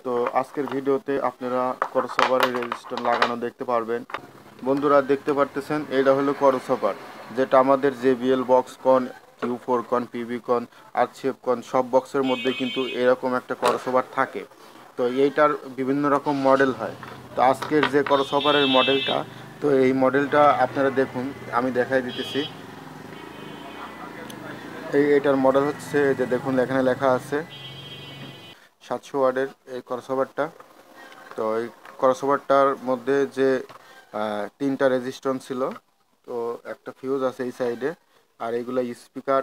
তো আজকের ভিডিওতে আপনারা ক্রসওভারের রেজিস্ট্যান্স লাগানো দেখতে পারবেন। বন্ধুরা দেখতে পারতেছেন এটা হলো ক্রসওভার, যেটা আমাদের JBL বক্সকন, Q4 কন, PB কন, আরসিএফ কন সব বক্সের মধ্যে কিন্তু এরকম একটা ক্রসওভার থাকে। তো এইটার বিভিন্ন রকম মডেল হয়। তো আজকের যে ক্রসওভারের মডেলটা, তো এই মডেলটা আপনারা দেখুন, আমি দেখাই দিতেছি। এইটার মডেল হচ্ছে যে দেখুন এখানে লেখা আছে 700 ওয়াটের এই ক্রসওভারটা। তো এই ক্রসওভারটার মধ্যে যে তিনটা রেজিস্ট্যান্স ছিল, তো একটা ফিউজ আছে এই সাইডে, আর এইগুলো স্পিকার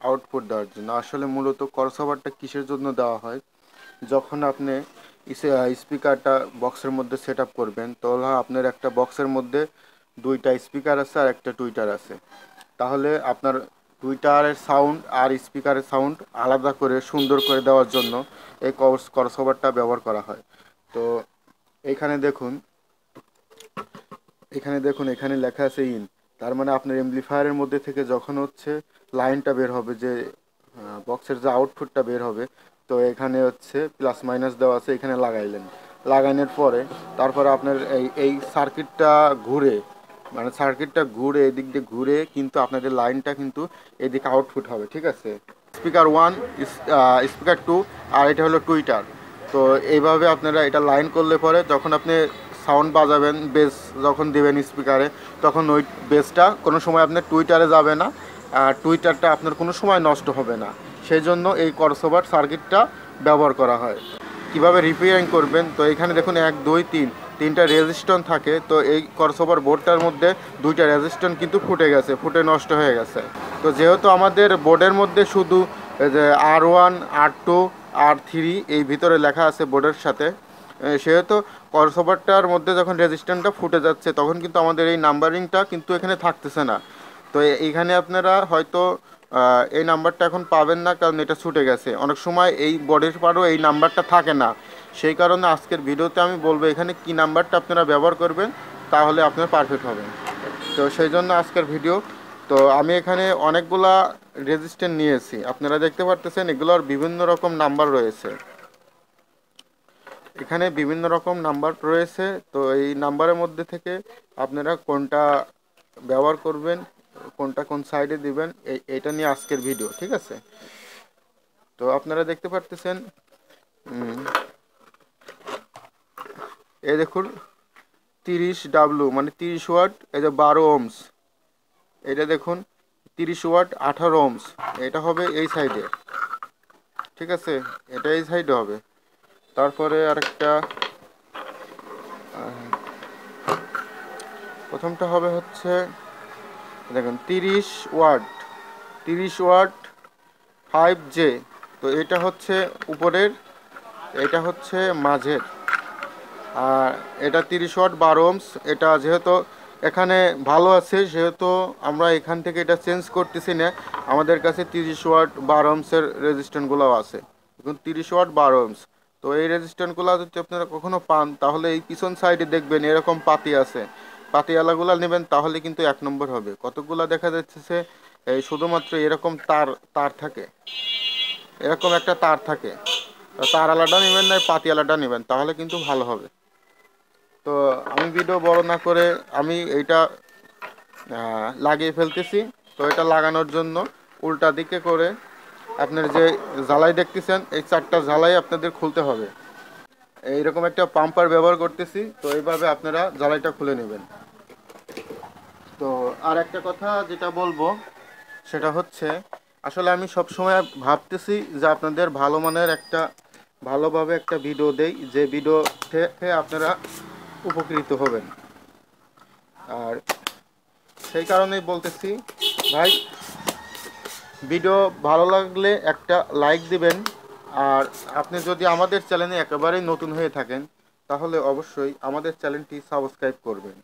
আউটপুট দেওয়ার জন্য। আসলে মূলত ক্রসওভারটা কিসের জন্য দেওয়া হয়, যখন আপনি স্পিকারটা বক্সের মধ্যে সেট আপ করবেন, তাহলে আপনার একটা বক্সের মধ্যে দুইটা স্পিকার আছে আর একটা টুইটার আছে। তাহলে আপনার টুইটারের সাউন্ড আর স্পিকারের সাউন্ড আলাদা করে সুন্দর করে দেওয়ার জন্য এই ক্রসওভারটা ব্যবহার করা হয়। তো এখানে দেখুন এখানে লেখা আছে ইন, তার মানে আপনার এমপ্লিফায়ারের মধ্যে থেকে যখন হচ্ছে লাইনটা বের হবে, যে বক্সের যে আউটপুটটা বের হবে, তো এখানে হচ্ছে প্লাস মাইনাস দেওয়া আছে, এখানে লাগানোর পরে তারপরে আপনার এই সার্কিটটা ঘুরে এদিক দিয়ে ঘুরে কিন্তু আপনাদের লাইনটা কিন্তু এদিকে আউটপুট হবে, ঠিক আছে। স্পিকার 1, স্পিকার 2, আর এটা হলো টুইটার। তো এইভাবে আপনারা এটা লাইন করলে পরে যখন আপনি সাউন্ড বাজাবেন, বেস যখন দেবেন স্পিকারে, তখন ওই বেসটা কোনো সময় আপনার টুইটারে যাবে না, আর টুইটারটা আপনার কোনো সময় নষ্ট হবে না। সেই জন্য এই ক্রসওভার সার্কিটটা ব্যবহার করা হয়। কিভাবে রিপেয়ারিং করবেন, তো এখানে দেখুন 1 2 3 তিনটা রেজিস্ট্যান্স থাকে। তো এই ক্রসওভার বোর্ডটার মধ্যে দুইটা রেজিস্ট্যান্স কিন্তু ফুটে নষ্ট হয়ে গেছে। তো যেহেতু আমাদের বোর্ডের মধ্যে শুধু যে R1 R2 R3 এই ভিতরে লেখা আছে বোর্ডের সাথে, সেহেতু ক্রসওভারটার মধ্যে যখন রেজিস্ট্যান্সটা ফুটে যাচ্ছে, তখন কিন্তু আমাদের এই নাম্বারিংটা কিন্তু এখানে থাকতেছে না। তো এইখানে আপনারা হয়তো এই নাম্বারটা এখন পাবেন না, কারণ এটা ছুটে গেছে। অনেক সময় এই বোর্ডের পারও এই নাম্বারটা থাকে না, সেই কারণে আজকের ভিডিওতে আমি বলবো এখানে কি নাম্বারটা আপনারা ব্যবহার করবেন, তাহলে আপনার পারফেক্ট হবেন। তো সেই জন্য আজকের ভিডিও। তো আমি এখানে অনেকগুলা রেজিস্ট্যান্স নিয়েছি, আপনারা দেখতে পারতেছেন এগুলোর বিভিন্ন রকম নাম্বার রয়েছে। এখানে বিভিন্ন রকম নাম্বার রয়েছে। তো এই নাম্বারের মধ্যে থেকে আপনারা কোনটা ব্যবহার করবেন, কোনটা কোন সাইডে দিবেন, এইটা নিয়ে আজকের ভিডিও, ঠিক আছে। তো আপনারা দেখতে পারতেছেন এই দেখুন 30W মানে 30 ওয়াট, এই যে 12 ওহমস। এটা দেখুন 30 ওয়াট 18 ওহমস, এটা হবে এই সাইডে, ঠিক আছে, এটা এই সাইডে হবে। তারপরে আরেকটা, প্রথমটা হবে হচ্ছে দেখুন 30 ওয়াট 5J। তো এটা হচ্ছে উপরের, এটা হচ্ছে মাঝের, আর এটা 30 ওয়াট 12 ওহমস। এটা যেহেতু এখানে ভালো আছে, সেহেতু আমরা এখান থেকে এটা চেঞ্জ করতেছি না। আমাদের কাছে 30 ওয়াট 12 ওহমসের রেজিস্ট্যান্সগুলো আছে। এখন 30 ওয়াট 12 ওহমস। তো এই রেজিস্ট্যান্সগুলো যদি আপনারা কখনো পান, তাহলে এই পিছন সাইডে দেখবেন এরকম পাতি আছে, পাতিয়ালাগুলো নেবেন, তাহলে কিন্তু 1 নম্বর হবে। কতগুলো দেখা যাচ্ছে এই শুধুমাত্র এরকম তার তার থাকে, এরকম একটা তার থাকে। তার আলাদা নেবেন না, পাতি আলাদা নেবেন, তাহলে কিন্তু ভালো হবে। তো আমি ভিডিও বড় না করে আমি এইটা লাগিয়ে ফেলতেছি। তো এটা লাগানোর জন্য উল্টা দিকে করে আপনার যে জ্বালাই দেখতেছেন, এই 4টা জ্বালাই আপনাদের খুলতে হবে। এইরকম একটা পাম্পার ব্যবহার করতেছি, তো এইভাবে আপনারা জ্বালাইটা খুলে নেবেন। তো আর একটা কথা যেটা বলবো, সেটা হচ্ছে আসলে আমি সব সময় ভাবতেছি যে আপনাদের ভালো মানের একটা ভালোভাবে একটা ভিডিও দেই, যে ভিডিও থেকে আপনারা উপকৃত হবেন। আর সেই কারণেই বলতেছি ভাই, ভিডিও ভালো লাগলে একটা লাইক দিবেন। আর আপনি যদি আমাদের চ্যানেলে একেবারেই নতুন হয়ে থাকেন, তাহলে অবশ্যই আমাদের চ্যানেলটি সাবস্ক্রাইব করবেন।